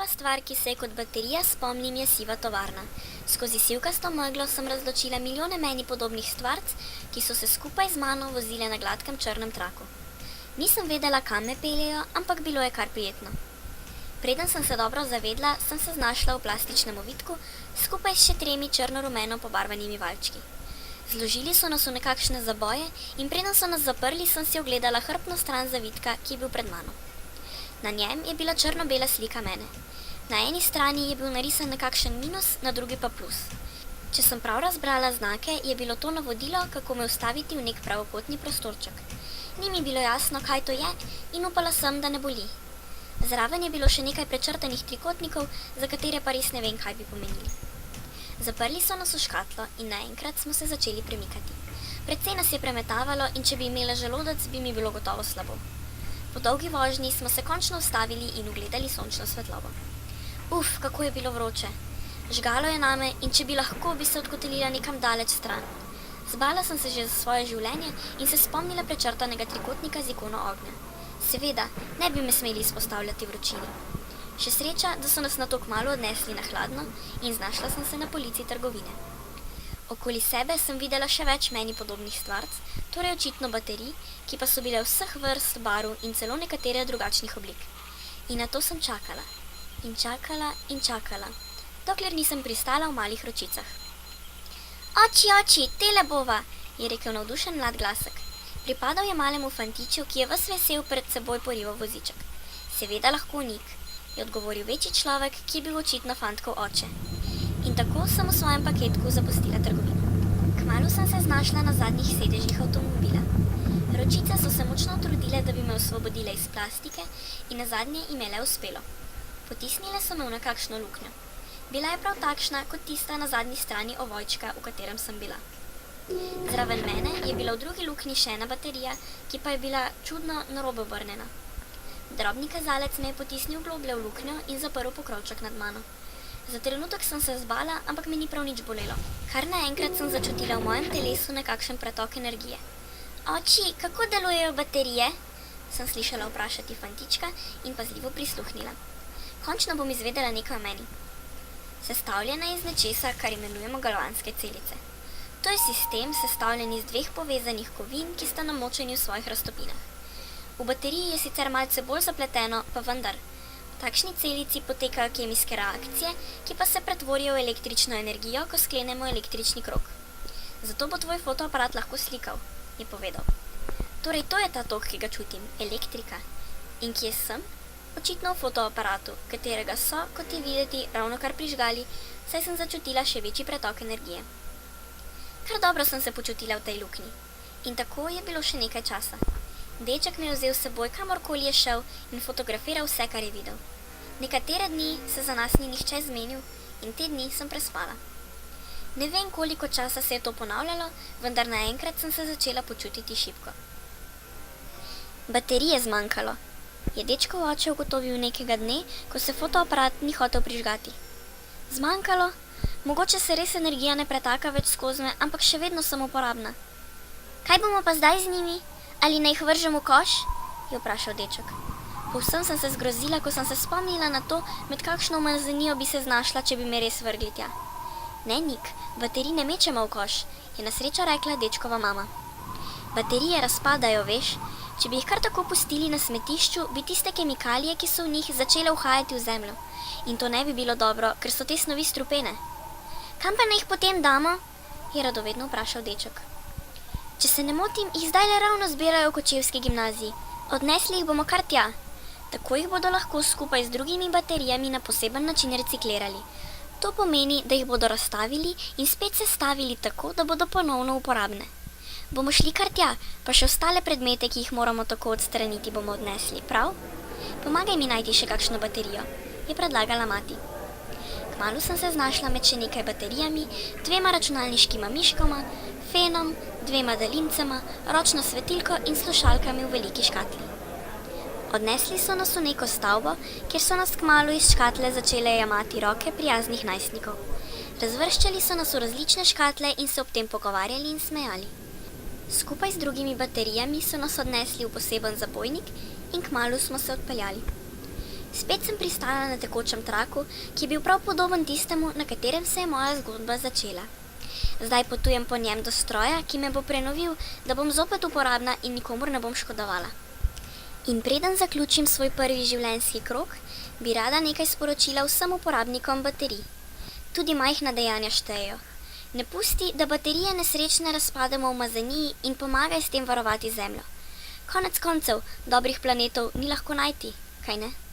Prva stvar, ki se je kot baterija spomnim, je siva tovarna. Skozi sivkasto meglo sem razločila milijone meni podobnih stvarc, ki so se skupaj z mano vozile na gladkem črnem traku. Nisem vedela, kam me peljejo, ampak bilo je kar prijetno. Preden sem se dobro zavedla, sem se znašla v plastičnem ovitku, skupaj s še 3 črno-rumeno pobarvanimi valčki. Zložili so nas v nekakšne zaboje in preden so nas zaprli, sem si ogledala hrbtno stran zavitka, ki je bil pred mano. Na njem je bila črno-bela slika mene. Na eni strani je bil narisan nekakšen minus, na drugi pa plus. Če sem prav razbrala znake, je bilo to navodilo, kako me ustaviti v nek pravokotni prostorček. Ni mi bilo jasno, kaj to je, in upala sem, da ne boli. Zraven je bilo še nekaj prečrtanih trikotnikov, za katere pa res ne vem, kaj bi pomenili. Zaprli so nas v škatlo in naenkrat smo se začeli premikati. Precej nas je premetavalo in če bi imela želodec, bi mi bilo gotovo slabo. Po dolgi vožnji smo se končno ustavili in ugledali sončno svetlobo. Uf, kako je bilo vroče. Žgalo je name in če bi lahko, bi se odkotalila nekam daleč stran. Zbala sem se že za svoje življenje in se spomnila prečrtanega trikotnika z ikono ognja. Seveda, ne bi me smeli izpostavljati vročini. Še sreča, da so nas nato kmalu odnesli na hladno in znašla sem se na polici trgovine. Okoli sebe sem videla še več meni podobnih stvarc, torej očitno baterij, ki pa so bile vseh vrst, barv in celo nekatere drugačnih oblik. In na to sem čakala. In čakala in čakala, dokler nisem pristala v malih ročicah. Oči, tele bova, je rekel navdušen mlad glasek. Pripadal je malemu fantiču, ki je ves vesel pred seboj porival voziček. Seveda lahko Nik, je odgovoril večji človek, ki je bil očitno fantkov oče. In tako sem v svojem paketku zapustila trgovino. Kmalu sem se znašla na zadnjih sedežih avtomobila. Ročice so se močno trudile, da bi me osvobodile iz plastike in nazadnje jim je le uspelo. Potisnile so me v nekakšno luknjo. Bila je prav takšna, kot tista na zadnji strani ovojčka, v katerem sem bila. Zraven mene je bila v drugi luknji še ena baterija, ki pa je bila čudno narobe obrnjena. Drobni kazalec me je potisnil globlje v luknjo in zaprl pokrovček nad mano. Za trenutek sem se zbala, ampak mi ni prav nič bolelo. Kar naenkrat sem začutila v mojem telesu nekakšen pretok energije. Oči, kako delujejo baterije? Sem slišala vprašati fantička in pazljivo prisluhnila. Končno bom izvedela nekaj o meni. Sestavljena je iz nečesa, kar imenujemo galvanske celice. To je sistem, sestavljen iz 2 povezanih kovin, ki sta namočeni v svojih raztopinah. V bateriji je sicer malce bolj zapleteno, pa vendar. V takšni celici potekajo kemijske reakcije, ki pa se pretvorijo v električno energijo, ko sklenemo električni krog. Zato bo tvoj fotoaparat lahko slikal, je povedal. Torej, to je ta tok, ki ga čutim, elektrika. In kje sem? Očitno v fotoaparatu, katerega so, kot je videti, ravno kar prižgali, saj sem začutila še večji pretok energije. Kar dobro sem se počutila v tej luknji. In tako je bilo še nekaj časa. Deček me je vzel s seboj, kamorkoli je šel in fotografiral vse, kar je videl. Nekatere dni se za nas ni nihče zmenil in te dni sem prespala. Ne vem, koliko časa se je to ponavljalo, vendar naenkrat sem se začela počutiti šibko. Baterije zmanjkalo, je dečkov oče ugotovil nekega dne, ko se fotoaparat ni hotel prižgati. Zmanjkalo? Mogoče se res energija ne pretaka več skozi me, ampak še vedno sem uporabna. Kaj bomo pa zdaj z njimi? Ali naj jih vržem v koš? Je vprašal deček. Povsem sem se zgrozila, ko sem se spomnila na to, med kakšno umazanijo bi se znašla, če bi me res vrgli tja. Ne, Nik, baterij ne mečemo v koš, je na srečo rekla dečkova mama. Baterije razpadajo, veš. Če bi jih kar tako pustili na smetišču, bi tiste kemikalije, ki so v njih, začele uhajati v zemljo. In to ne bi bilo dobro, ker so te snovi strupene. Kam pa naj jih potem damo? Je radovedno vprašal deček. Če se ne motim, jih zdaj le ravno zbirajo v kočevski gimnaziji. Odnesli jih bomo kar tja. Tako jih bodo lahko skupaj z drugimi baterijami na poseben način reciklirali. To pomeni, da jih bodo razstavili in spet sestavili tako, da bodo ponovno uporabne. Bomo šli kar tja, pa še ostale predmete, ki jih moramo tako odstraniti, bomo odnesli, prav? Pomagaj mi najti še kakšno baterijo, je predlagala mati. Kmalu sem se znašla med še nekaj baterijami, 2 računalniškima miškoma, fenom, 2 daljincema, ročno svetilko in slušalkami v veliki škatli. Odnesli so nas v neko stavbo, kjer so nas kmalu iz škatle začele jemati roke prijaznih najstnikov. Razvrščali so nas v različne škatle in se ob tem pogovarjali in smejali. Skupaj z drugimi baterijami so nas odnesli v poseben zabojnik in kmalu smo se odpeljali. Spet sem pristala na tekočem traku, ki je bil prav podoben tistemu, na katerem se je moja zgodba začela. Zdaj potujem po njem do stroja, ki me bo prenovil, da bom zopet uporabna in nikomur ne bom škodovala. In preden zaključim svoj prvi življenjski krog, bi rada nekaj sporočila vsem uporabnikom baterij. Tudi majhna dejanja štejejo. Ne pusti, da baterije nesrečne razpademo v umazaniji in pomagaj s tem varovati Zemljo. Konec koncev, dobrih planetov ni lahko najti, kaj ne?